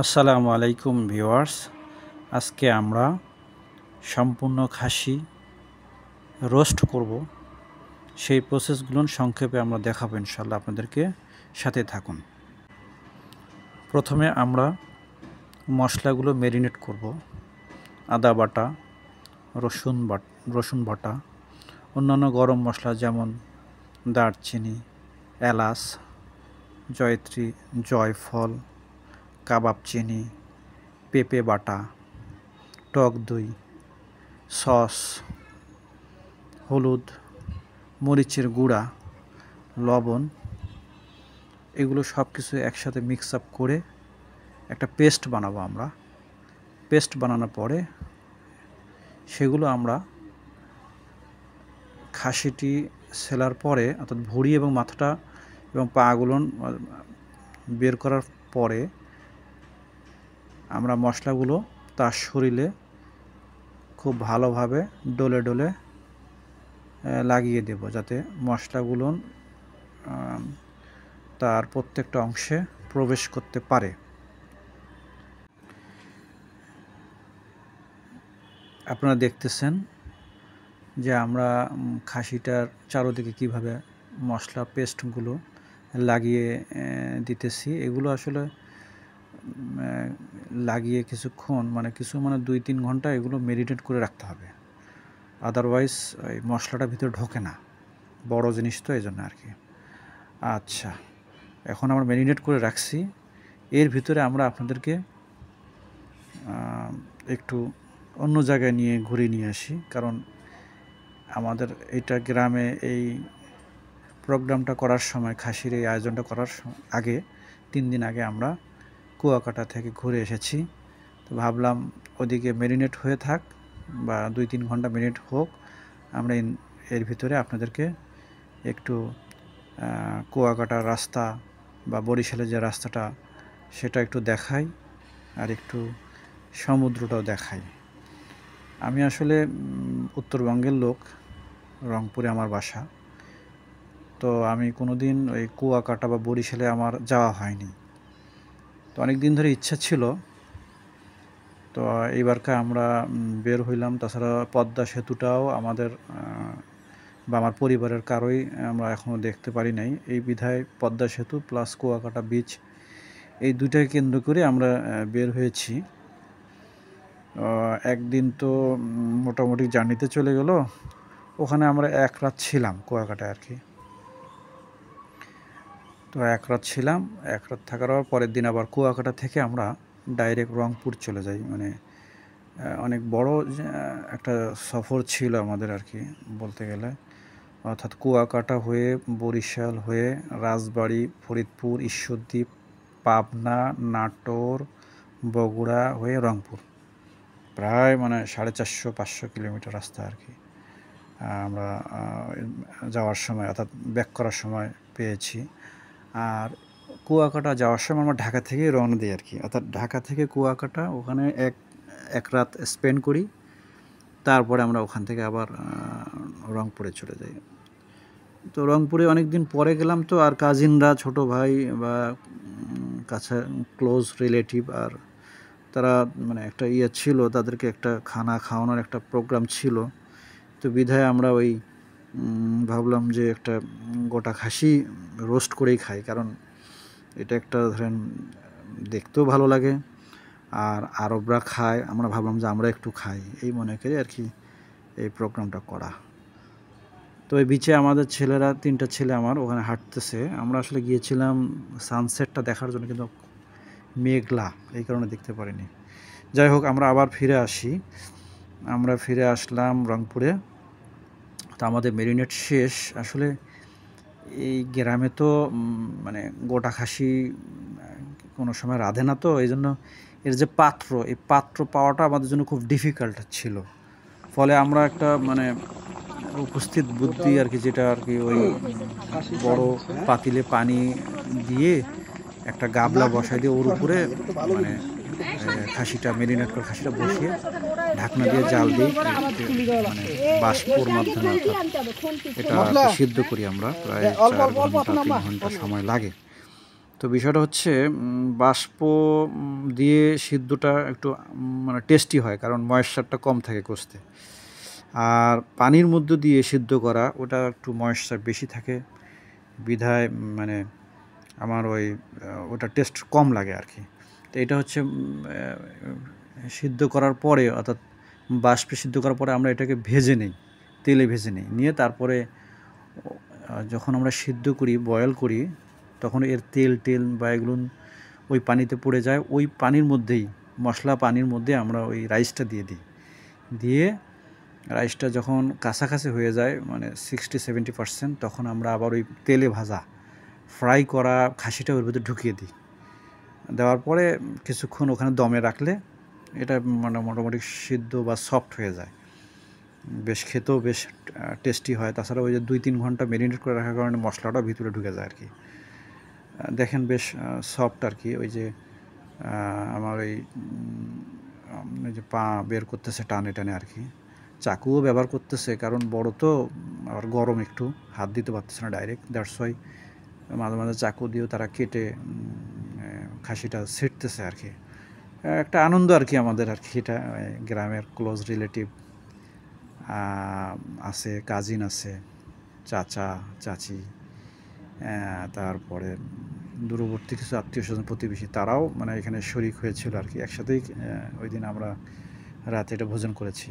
আসসালামু আলাইকুম ভিউয়ার্স। আজকে আমরা সম্পূর্ণ খাসি রোস্ট করব, সেই প্রসেসগুলো সংক্ষেপে আমরা দেখাবো ইনশাআল্লাহ। আপনাদেরকে সাথে থাকুন। প্রথমে আমরা মশলাগুলো ম্যারিনেট করব। আদা বাটা, রসুন বাটা, অন্যান্য গরম মশলা যেমন দারচিনি, এলাচ, জয়ত্রী, জয়ফল, কাবাব চিনি, পেঁপে বাটা, টক দই, সস, হলুদ, মরিচের গুঁড়া, লবণ, এগুলো সব কিছু একসাথে মিক্স আপ করে একটা পেস্ট বানাবো আমরা। পেস্ট বানানোর পরে সেগুলো আমরা খাসিটি সেলার পরে, অর্থাৎ ভুঁড়ি এবং মাথাটা এবং পাগুলো বের করার পরে আমরা মশলাগুলো তার শরীরে খুব ভালোভাবে ডলে ডলে লাগিয়ে দেব, যাতে মশলাগুলো তার প্রত্যেকটা অংশে প্রবেশ করতে পারে। আপনারা দেখতেছেন যে আমরা খাসিটার চারোদিকে কিভাবে মশলা পেস্টগুলো লাগিয়ে দিতেছি। এগুলো আসলে লাগিয়ে কিছুক্ষণ কিছু 2-3 ঘন্টা এগুলো মেরিনেট করে রাখতে হবে, আদারওয়াইজ এই মশলাটা ভিতরে ঢোকে না, বড় জিনিস তো এই জন্য আর কি। আচ্ছা, এখন আমরা ম্যারিনেট করে রাখছি। এর ভিতরে আমরা আপনাদেরকে একটু অন্য জায়গায় ঘুরিয়ে নিয়ে আসি, কারণ আমাদের এটা গ্রামে এই প্রোগ্রামটা করার সময়, খাসির এই আয়োজনটা করার আগে 3 দিন আগে আমরা কুয়াকাটা থেকে ঘুরে এসেছি। তো ভাবলাম ওদিকে ম্যারিনেট হয়ে থাক বা 2-3 ঘন্টা ম্যারিনেট হোক, আমরা এর ভিতরে আপনাদেরকে একটু কুয়াকাটার রাস্তা বা বরিশালের যে রাস্তাটা সেটা একটু দেখাই, আর একটু সমুদ্রটাও দেখাই। আমি আসলে উত্তরবঙ্গের লোক, রংপুরে আমার বাসা। তো আমি কোনোদিন ওই কুয়াকাটা বা বরিশালে আমার যাওয়া হয়নি। তো অনেক দিন ধরে ইচ্ছা ছিল। তো এইবারকে আমরা বের হইলাম। তাছাড়া পদ্মা সেতুটাও আমাদের বা আমার পরিবারের কারোই আমরা এখনও দেখতে পারি নাই। এই বিধায় পদ্মা সেতু প্লাস কুয়াকাটা বিচ, এই দুইটাকে কেন্দ্র করে আমরা বের হয়েছি। একদিন তো মোটামুটি জার্নিতে চলে গেল। ওখানে আমরা 1 রাত ছিলাম কুয়াকাটায় আর কি। তো 1 রাত ছিলাম। 1 রাত থাকার পরের দিন আবার কুয়াকাটা থেকে আমরা ডাইরেক্ট রংপুর চলে যাই। অনেক বড় একটা সফর ছিল আমাদের আর কি বলতে গেলে। অর্থাৎ কুয়াকাটা হয়ে, বরিশাল হয়ে, রাজবাড়ী, ফরিদপুর, ঈশ্বরদী, পাবনা, নাটোর, বগুড়া হয়ে রংপুর, প্রায় 450-500 কিলোমিটার রাস্তা আর কি আমরা যাওয়ার সময়, অর্থাৎ ব্যাক করার সময় পেয়েছি। আর কুয়াকাটা যাওয়ার সময় আমরা ঢাকা থেকেই রওনা দিই আর কি। অর্থাৎ ঢাকা থেকে কুয়াকাটা, ওখানে এক রাত স্পেন্ড করি। তারপরে আমরা ওখান থেকে আবার রংপুরে চলে যাই। তো রংপুরে অনেক দিন পরে গেলাম, তো আর কাজিনরা, ছোট ভাই বা কাছে ক্লোজ রিলেটিভ, আর তারা একটা ছিল, তাদেরকে একটা খানা খাওয়ানোর একটা প্রোগ্রাম ছিল। তো বিধায় আমরা ওই ভাবলাম যে একটা গোটা খাসি রোস্ট করেই খাই, কারণ এটা একটা ধরেন দেখতেও ভালো লাগে, আর আরবরা খায়, আমরা ভাবলাম যে আমরা একটু খাই, এই মনে করে আর কি এই প্রোগ্রামটা করা। তো এই বিচে আমাদের ছেলেরা, 3টা ছেলে আমার ওখানে হাঁটতেছে। আমরা আসলে গিয়েছিলাম সানসেটটা দেখার জন্য, কিন্তু মেঘলা, এই কারণে দেখতে পারিনি। যাই হোক, আমরা আবার ফিরে আসি। আমরা ফিরে আসলাম রংপুরে। তো আমাদের মেরিনেট শেষ। আসলে এই গ্রামে তো গোটা খাসি কোনো সময় রাঁধে না, তো এই জন্য এর যে এই পাত্র পাওয়াটা আমাদের জন্য খুব ডিফিকাল্ট ছিল। ফলে আমরা একটা উপস্থিত বুদ্ধি আর কি, যেটা আর কি ওই বড় পাতিলে পানি দিয়ে একটা গাবলা বসাই দিয়ে ওর উপরে খাসিটা, মেরিনেট করে খাসিটা বসিয়ে ঢাকনা দিয়ে জাল দিই, বাষ্পর মাধ্যমে। অর্থাৎ এটা সিদ্ধ করি আমরা, প্রায় 4 ঘন্টা 3 ঘন্টা সময় লাগে। তো বিষয়টা হচ্ছে বাষ্প দিয়ে সিদ্ধটা একটু মানে টেস্টি হয়, কারণ ময়েশ্চারটা কম থাকে গোস্তে। আর পানির মধ্য দিয়ে সিদ্ধ করা ওটা একটু ময়েশ্চার বেশি থাকে, বিধায় মানে আমার ওটা টেস্ট কম লাগে আর কি। তো এটা হচ্ছে সিদ্ধ করার পরে, অর্থাৎ বাষ্পে সিদ্ধ করার পরে আমরা এটাকে ভেজে নিই, তেলে ভেজে নিই, নিয়ে তারপরে যখন আমরা সিদ্ধ করি, বয়েল করি, তখন এর তেল বা এগুলো ওই পানিতে পড়ে যায়। ওই পানির মধ্যেই, মশলা পানির মধ্যে আমরা ওই রাইসটা দিয়ে দিই। দিয়ে রাইসটা যখন কাছাকাছি হয়ে যায়, মানে 60-70%, তখন আমরা আবার ওই তেলে ভাজা ফ্রাই করা খাসিটা ওর ভিতরে ঢুকিয়ে দিই। দেওয়ার পরে কিছুক্ষণ ওখানে দমে রাখলে এটা মানে মোটামুটি সিদ্ধ বা সফট হয়ে যায়। বেশ খেতেও বেশ টেস্টি হয়। তাছাড়া ওই যে 2-3 ঘন্টা ম্যারিনেট করে রাখার কারণে মশলাটাও ভিতরে ঢুকে যায় আর কি। দেখেন বেশ সফট আর কি। ওই যে আমার ওই যে পা বের করতেছে টানে টানে আর কি। চাকুও ব্যবহার করতেছে, কারণ বড় তো, আবার গরম, একটু হাত দিতে পারতেছে না ডাইরেক্ট, দ্যাটস ওয়াই মাঝে মাঝে চাকু দিয়েও তারা কেটে খাসিটা ছেঁটতেছে আর কি। একটা আনন্দ আর কি আমাদের আর কি। এটা গ্রামের ক্লোজ রিলেটিভ আছে, কাজিন আছে, চাচা চাচি, তারপরে দূরবর্তী কিছু আত্মীয় স্বজন প্রতিবেশী, তারাও মানে এখানে শরিক হয়েছিল আর কি। একসাথেই ওই দিন আমরা রাতে এটা ভোজন করেছি।